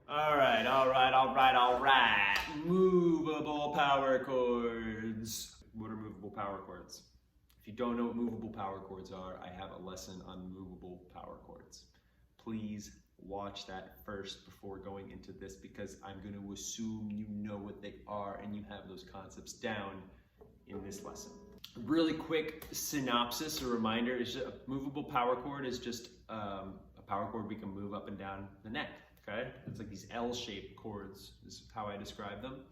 All right. Movable power chords. What are movable power chords? If you don't know what movable power chords are, I have a lesson on movable power chords. Please watch that first before going into this, because I'm going to assume you know what they are and you have those concepts down in this lesson. Really quick synopsis, a reminder, is a movable power chord is just a power chord we can move up and down the neck. Okay, it's like these L-shaped chords is how I describe them.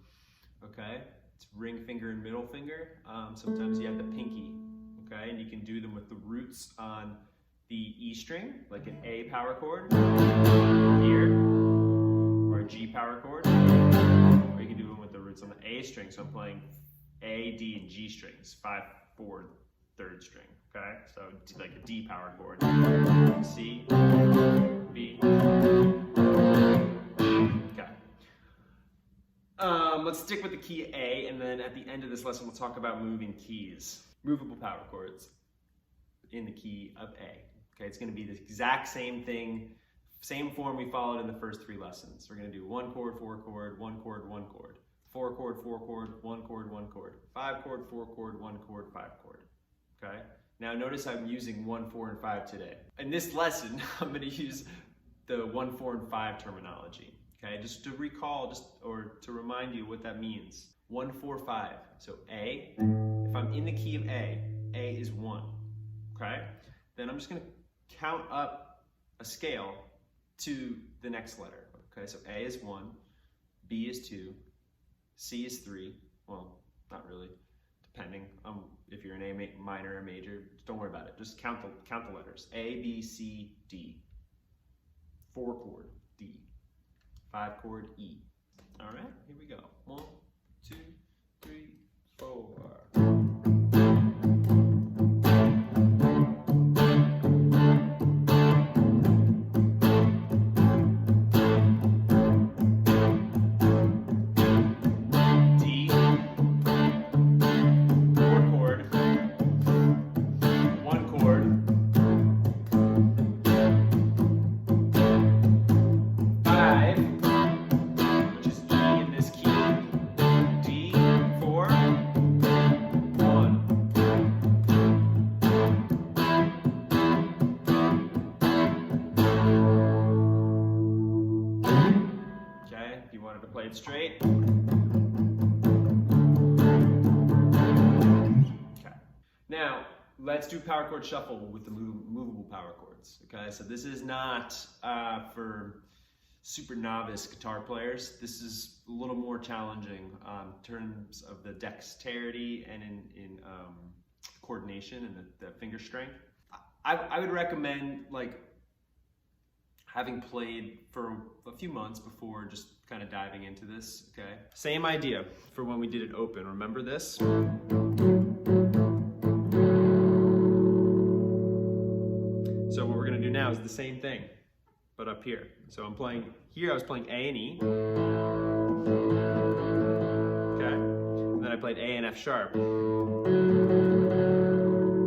Okay, it's ring finger and middle finger. Sometimes you have the pinky. Okay, and you can do them with the roots on the E string, like an A power chord here, or a G power chord, or you can do them with the roots on the A string. So I'm playing A, D, and G strings, 5, 4, 3rd string. Okay, so like a D power chord, C, B. Okay. Let's stick with the key A, and then at the end of this lesson, we'll talk about moving keys. Movable power chords in the key of A. Okay, it's going to be the exact same thing, same form we followed in the first 3 lessons. We're going to do 1 chord, 4 chord, 1 chord, 1 chord, 4 chord, 4 chord, 1 chord, 1 chord, 5 chord, 4 chord, 1 chord, 5 chord. Okay. Now notice I'm using 1, 4, and 5 today. In this lesson, I'm going to use the 1, 4, and 5 terminology. Okay, just to recall, or to remind you what that means. 1, 4, 5. So A, if I'm in the key of A is 1. Okay? Then I'm just going to count up a scale to the next letter. Okay, so A is 1, B is 2, C is 3. Well, not really, depending on if you're an A minor or major. Don't worry about it. Just count the letters. A, B, C, D. 4 chord, D. 5 chord, E. All right, here we go. 1, 2, 3, 4. To play it straight. Okay. Now, let's do power chord shuffle with the movable power chords. Okay, so this is not for super novice guitar players. This is a little more challenging in terms of the dexterity and in coordination and the finger strength. I would recommend having played for a few months before just kind of diving into this, okay? Same idea for when we did it open. Remember this? So what we're gonna do now is the same thing, but up here. So I'm playing, here I was playing A and E, okay? And then I played A and F sharp. So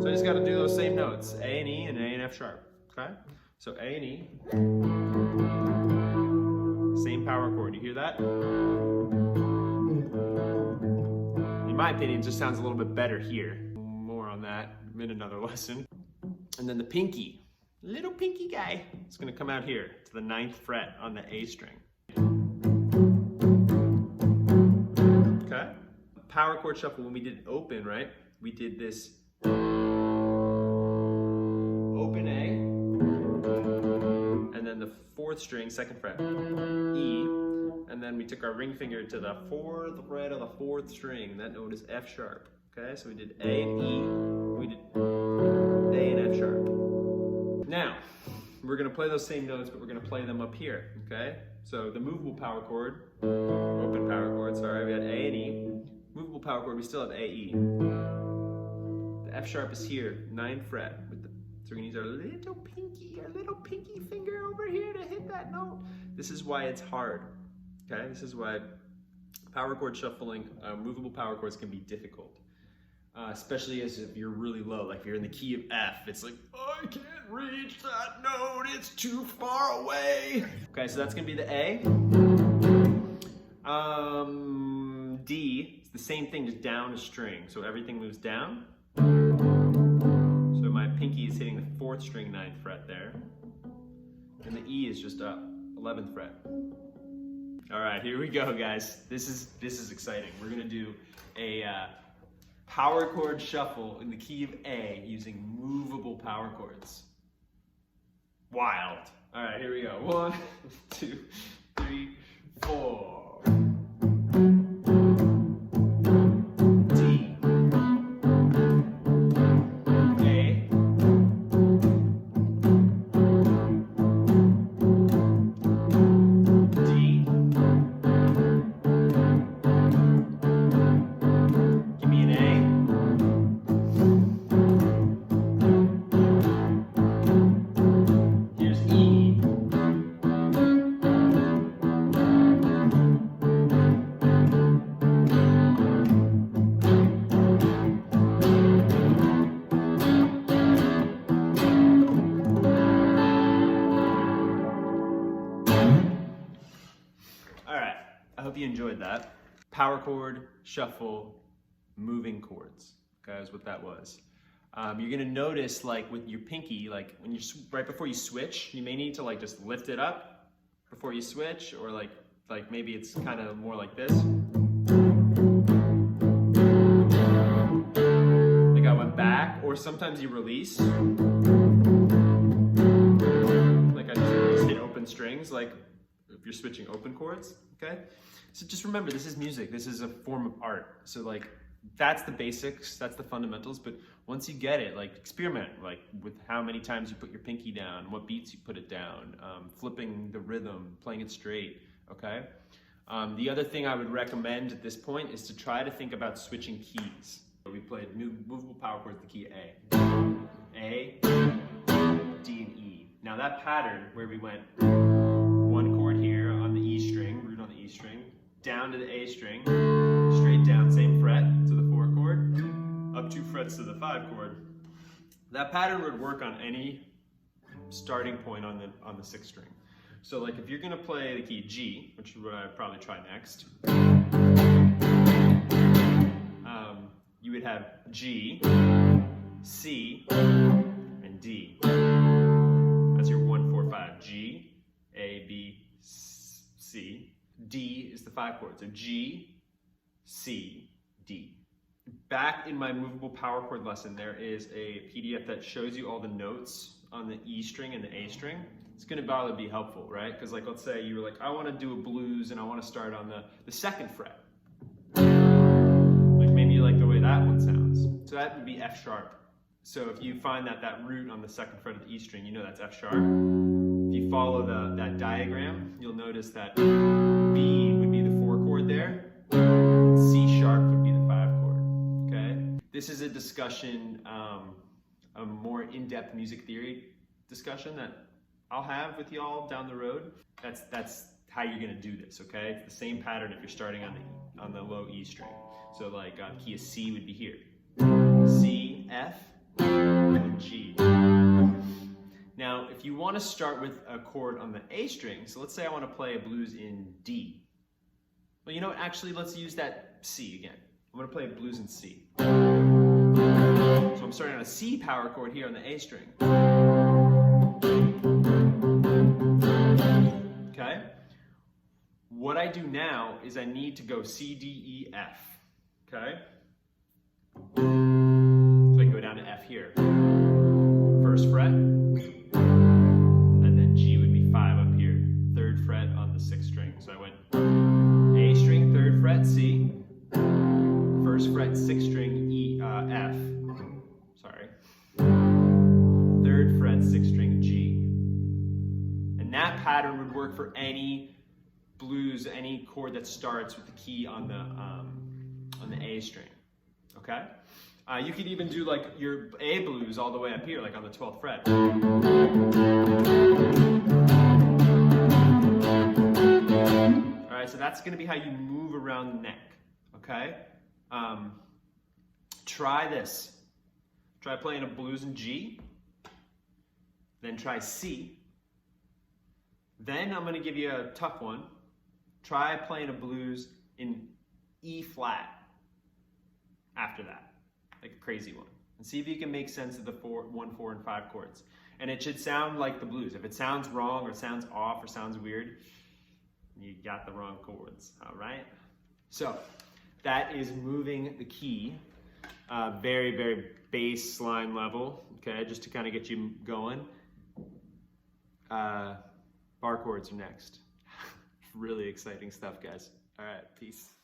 I just gotta do those same notes, A and E and A and F sharp, okay? So A and E, same power chord. You hear that? In my opinion, it just sounds a little bit better here. More on that in another lesson. And then the pinky, little pinky guy, it's gonna come out here to the 9th fret on the A string. Okay? Power chord shuffle, when we did open, right? We did this open A, and then the 4th string, 2nd fret, E, and then we took our ring finger to the 4th fret of the 4th string. That note is F sharp. Okay, so we did A and E, we did A and F sharp. Now, we're gonna play those same notes, but we're gonna play them up here. Okay, so the movable power chord, open power chord, sorry, we had A and E. Movable power chord, we still have A, E. The F sharp is here, 9th fret. So we're gonna use our little pinky finger over here to hit that note. This is why it's hard, okay? This is why power chord shuffling, movable power chords can be difficult. especially as if you're really low, like if you're in the key of F, it's like, I can't reach that note, it's too far away. Okay, so that's gonna be the A. D, it's the same thing, just down a string, so everything moves down. So my pinky is hitting the 4th string, 9th fret there. And the E is just up, 11th fret. All right, here we go, guys. This is exciting. We're gonna do a power chord shuffle in the key of A using movable power chords. Wild. All right, here we go. 1, 2, 3, 4. You enjoyed that. Power chord, shuffle, moving chords. Okay, is what that was. You're gonna notice, like with your pinky, like when you're right before you switch, you may need to like just lift it up before you switch, or like maybe it's kind of more like this. Like I went back, or sometimes you release. Like I just hit open strings, like if you're switching open chords. Okay. So just remember, this is music. This is a form of art. So like, that's the basics, that's the fundamentals. But once you get it, like experiment, like with how many times you put your pinky down, what beats you put it down, flipping the rhythm, playing it straight, okay? The other thing I would recommend at this point is to try to think about switching keys. We played movable power chords, the key A, D, and E. Now that pattern where we went one chord here on the E string, root on the E string, down to the A string, straight down, same fret to the 4 chord, up 2 frets to the 5 chord. That pattern would work on any starting point on the 6th string. So like if you're gonna play the key G, which is what I'd probably try next, you would have G, C, and D. That's your 1, 4, 5. G, A, B, C. D is the 5 chord. So G, C, D. Back in my movable power chord lesson, there is a PDF that shows you all the notes on the E string and the A string. It's going to probably be helpful, right? Because like, let's say you were like, I want to do a blues and I want to start on the 2nd fret. Like maybe you like the way that one sounds. So that would be F sharp. So if you find that root on the 2nd fret of the E string, you know that's F sharp. If you follow that diagram, you'll notice that B would be the 4 chord there, and C sharp would be the 5 chord, okay? This is a discussion, a more in-depth music theory discussion that I'll have with y'all down the road. That's how you're gonna do this, okay? It's the same pattern if you're starting on the low E string. So like key of C would be here. C, F, and G. Now, if you want to start with a chord on the A string, so let's say I want to play a blues in D. Well, you know what, actually, let's use that C again. I'm going to play a blues in C. So I'm starting on a C power chord here on the A string. Okay? What I do now is I need to go C, D, E, F. Okay? So I can go down to F here. 1st fret. And then G would be 5 up here. 3rd fret on the 6th string. So I went A string, 3rd fret, C. 1st fret, 6th string, E, F. Sorry. 3rd fret, 6th string, G. And that pattern would work for any blues, any chord that starts with the key on the A string. Okay? You could even do like your A blues all the way up here, like on the 12th fret. All right, so that's going to be how you move around the neck. Okay? try this. Try playing a blues in G, then try C. Then I'm gonna give you a tough one. Try playing a blues in E flat after that, like a crazy one. And see if you can make sense of the 1, 4, and 5 chords. And it should sound like the blues. If it sounds wrong or sounds off or sounds weird, you got the wrong chords, all right? So that is moving the key, very, very baseline level, okay, just to kind of get you going. Bar chords are next. Really exciting stuff, guys. All right, peace.